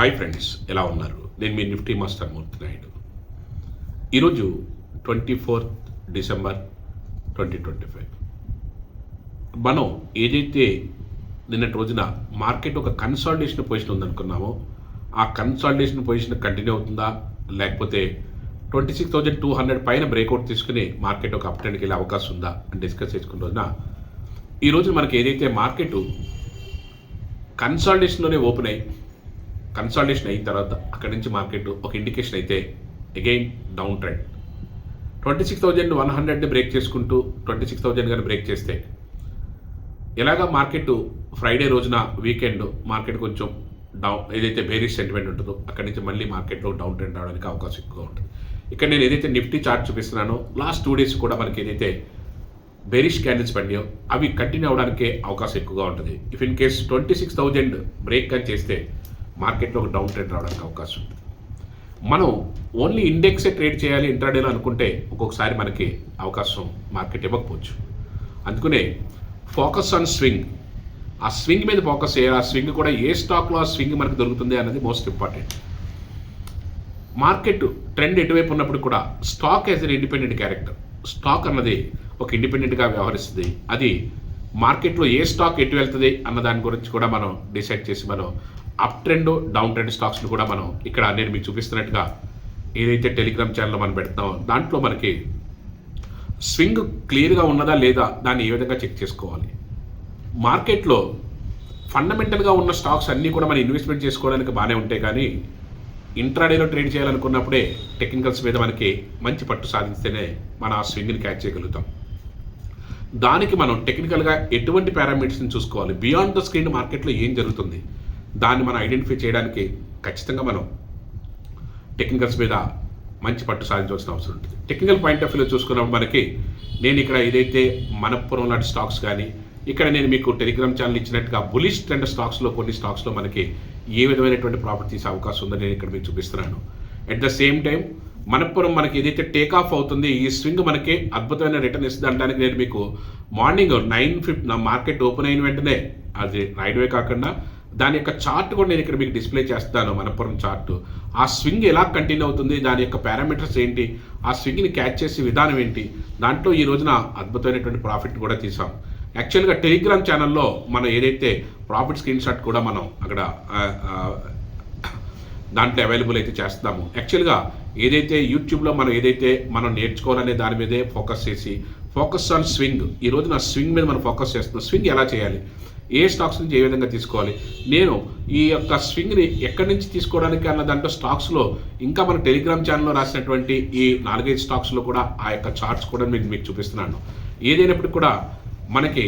Hi friends, ఎలా ఉన్నారు? నేను మీ నిఫ్టీ మాస్టర్ మూర్తి నాయుడు. ఈరోజు 24th డిసెంబర్ 2025. మనం ఏదైతే నిన్నటి రోజున మార్కెట్ ఒక కన్సాలిడేషన్ పొజిషన్ ఉందనుకున్నామో ఆ కన్సాలిడేషన్ పొజిషన్ కంటిన్యూ అవుతుందా, లేకపోతే 26,200 పైన బ్రేక్అవుట్ తీసుకుని మార్కెట్ ఒక అప్ ట్రెండ్కి వెళ్ళే అవకాశం ఉందా అని డిస్కస్ చేసుకున్న రోజున ఈరోజు మనకి ఏదైతే మార్కెట్ కన్సాలిడేషన్లోనే ఓపెన్ అయ్యి కన్సాలిడేషన్ అయిన తర్వాత అక్కడి నుంచి మార్కెట్ ఒక ఇండికేషన్ అయితే అగైన్ డౌన్ ట్రెండ్ 26,100 బ్రేక్ చేసుకుంటూ 26,000 కానీ బ్రేక్ చేస్తే ఎలాగా మార్కెట్ ఫ్రైడే రోజున వీకెండ్ మార్కెట్ కొంచెం డౌన్ ఏదైతే బేరిష్ సెంటిమెంట్ ఉంటుందో అక్కడి నుంచి మళ్ళీ మార్కెట్లో డౌన్ ట్రెండ్ రావడానికి అవకాశం ఎక్కువగా ఉంటుంది. ఇక్కడ నేను ఏదైతే నిఫ్టీ చార్ట్ చూపిస్తున్నానో లాస్ట్ 2 days కూడా మనకి ఏదైతే బేరిష్ క్యాండిల్స్ పడినాయో అవి కంటిన్యూ అవడానికే అవకాశం ఎక్కువగా ఉంటుంది. ఇఫ్ ఇన్ కేస్ 26,000 బ్రేక్ కానీ చేస్తే మార్కెట్లో ఒక డౌన్ ట్రెండ్ రావడానికి అవకాశం ఉంది. మనం ఓన్లీ ఇండెక్సే ట్రేడ్ చేయాలి ఇంట్రాడేలో అనుకుంటే ఒక్కొక్కసారి మనకి అవకాశం మార్కెట్ ఇవ్వకపోవచ్చు. అందుకనే ఫోకస్ ఆన్ స్వింగ్, ఆ స్వింగ్ మీద ఫోకస్ చేయాలి. ఆ స్వింగ్ కూడా ఏ స్టాక్లో ఆ స్వింగ్ మనకు దొరుకుతుంది అన్నది మోస్ట్ ఇంపార్టెంట్. మార్కెట్ ట్రెండ్ ఎటువైపు ఉన్నప్పుడు కూడా స్టాక్ యాజ్ ఎన్ ఇండిపెండెంట్ క్యారెక్టర్, స్టాక్ అన్నది ఒక ఇండిపెండెంట్గా వ్యవహరిస్తుంది. అది మార్కెట్లో ఏ స్టాక్ ఎటు వెళ్తుంది అన్న దాని గురించి కూడా మనం డిసైడ్ చేసి మనం అప్ ట్రెండ్ డౌన్ ట్రెండ్ స్టాక్స్ని కూడా మనం ఇక్కడ నేను మీకు చూపిస్తున్నట్టుగా ఏదైతే టెలిగ్రామ్ ఛానల్లో మనం పెడతామో దాంట్లో మనకి స్వింగ్ క్లియర్గా ఉన్నదా లేదా దాన్ని ఏ విధంగా చెక్ చేసుకోవాలి. మార్కెట్లో ఫండమెంటల్గా ఉన్న స్టాక్స్ అన్నీ కూడా మనం ఇన్వెస్ట్మెంట్ చేసుకోవడానికి బాగానే ఉంటాయి, కానీ ఇంట్రాడేలో ట్రేడ్ చేయాలనుకున్నప్పుడే టెక్నికల్స్ మీద మనకి మంచి పట్టు సాధిస్తేనే మనం ఆ స్వింగ్ని క్యాచ్ చేయగలుగుతాం. దానికి మనం టెక్నికల్గా ఎటువంటి పారామీటర్స్ని చూసుకోవాలి, బియాండ్ ద స్క్రీన్ మార్కెట్లో ఏం జరుగుతుంది దాన్ని మనం ఐడెంటిఫై చేయడానికి ఖచ్చితంగా మనం టెక్నికల్స్ మీద మంచి పట్టు సాధించవలసిన అవసరం ఉంటుంది. టెక్నికల్ పాయింట్ ఆఫ్ వ్యూలో చూసుకున్నప్పుడు మనకి నేను ఇక్కడ ఏదైతే మనప్పురం లాంటి స్టాక్స్ కానీ ఇక్కడ నేను మీకు టెలిగ్రామ్ ఛానల్ ఇచ్చినట్టుగా బులిష్ ట్రెండ్ స్టాక్స్లో కొన్ని స్టాక్స్లో మనకి ఏ విధమైనటువంటి ప్రాఫిట్ తీసే అవకాశం ఉందని నేను ఇక్కడ మీకు చూపిస్తున్నాను. At the same time Manappuram మనకి ఏదైతే టేక్ ఆఫ్ అవుతుంది, ఈ స్వింగ్ మనకి అద్భుతమైన రిటర్న్ ఇస్తుంది అనడానికి నేను మీకు మార్నింగ్ 9:50 మార్కెట్ ఓపెన్ అయిన వెంటనే అది రైడ్వే కాకుండా దాని యొక్క చార్ట్ కూడా నేను ఇక్కడ మీకు డిస్ప్లే చేస్తాను. మనప్పురం చార్ట్, ఆ స్వింగ్ ఎలా కంటిన్యూ అవుతుంది, దాని యొక్క పారామీటర్స్ ఏంటి, ఆ స్వింగ్ని క్యాచ్ చేసే విధానం ఏంటి, దాంట్లో ఈ రోజున అద్భుతమైనటువంటి ప్రాఫిట్ కూడా తీసాం. యాక్చువల్గా టెలిగ్రామ్ ఛానల్లో మనం ఏదైతే ప్రాఫిట్ స్క్రీన్ షాట్ కూడా మనం అక్కడ దాంట్లో అవైలబుల్ అయితే చేస్తాము. యాక్చువల్గా ఏదైతే యూట్యూబ్లో మనం నేర్చుకోవాలనే దాని మీదే ఫోకస్ చేసి ఫోకస్ ఆన్ స్వింగ్, ఈ రోజున స్వింగ్ మీద మనం ఫోకస్ చేస్తున్నాం. స్వింగ్ ఎలా చేయాలి, ఏ స్టాక్స్ నుంచి ఏ విధంగా తీసుకోవాలి, నేను ఈ యొక్క స్వింగ్ని ఎక్కడి నుంచి తీసుకోవడానికి అన్న దాంట్లో స్టాక్స్లో ఇంకా మన టెలిగ్రామ్ ఛానల్లో రాసినటువంటి ఈ 4-5 స్టాక్స్లో కూడా ఆ యొక్క చార్ట్స్ కూడా మీకు చూపిస్తున్నాను. ఏదైనప్పటికీ కూడా మనకి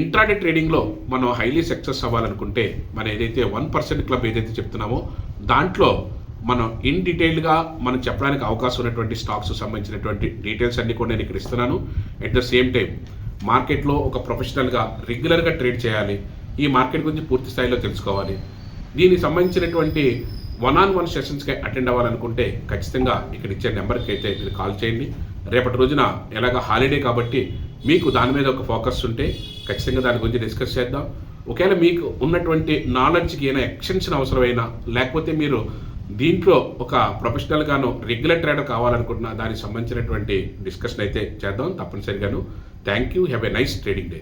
ఇంట్రాడే ట్రేడింగ్లో మనం హైలీ సక్సెస్ అవ్వాలనుకుంటే మనం ఏదైతే 1% క్లబ్ ఏదైతే చెప్తున్నామో దాంట్లో మనం ఇన్ డీటెయిల్గా మనం చెప్పడానికి అవకాశం ఉన్నటువంటి స్టాక్స్ సంబంధించినటువంటి డీటెయిల్స్ అన్నీ కూడా నేను ఇక్కడ ఇస్తున్నాను. అట్ ద సేమ్ టైం మార్కెట్లో ఒక ప్రొఫెషనల్గా రెగ్యులర్గా ట్రేడ్ చేయాలి, ఈ మార్కెట్ గురించి పూర్తి స్థాయిలో తెలుసుకోవాలి. దీనికి సంబంధించినటువంటి 1-on-1 సెషన్స్కి అటెండ్ అవ్వాలనుకుంటే ఖచ్చితంగా ఇక్కడ ఇచ్చే నెంబర్కి అయితే మీరు కాల్ చేయండి. రేపటి రోజున ఎలాగ హాలిడే కాబట్టి మీకు దాని మీద ఒక ఫోకస్ ఉంటే ఖచ్చితంగా దాని గురించి డిస్కస్ చేద్దాం. ఒకవేళ మీకు ఉన్నటువంటి నాలెడ్జ్కి ఏమైనా ఎక్స్టెన్షన్ అవసరమైనా, లేకపోతే మీరు దీంట్లో ఒక ప్రొఫెషనల్గాను రెగ్యులర్ ట్రేడర్ కావాలనుకుంటున్నా దానికి సంబంధించినటువంటి డిస్కషన్ అయితే చేద్దాం తప్పనిసరిగాను. Thank you. Have a nice trading day.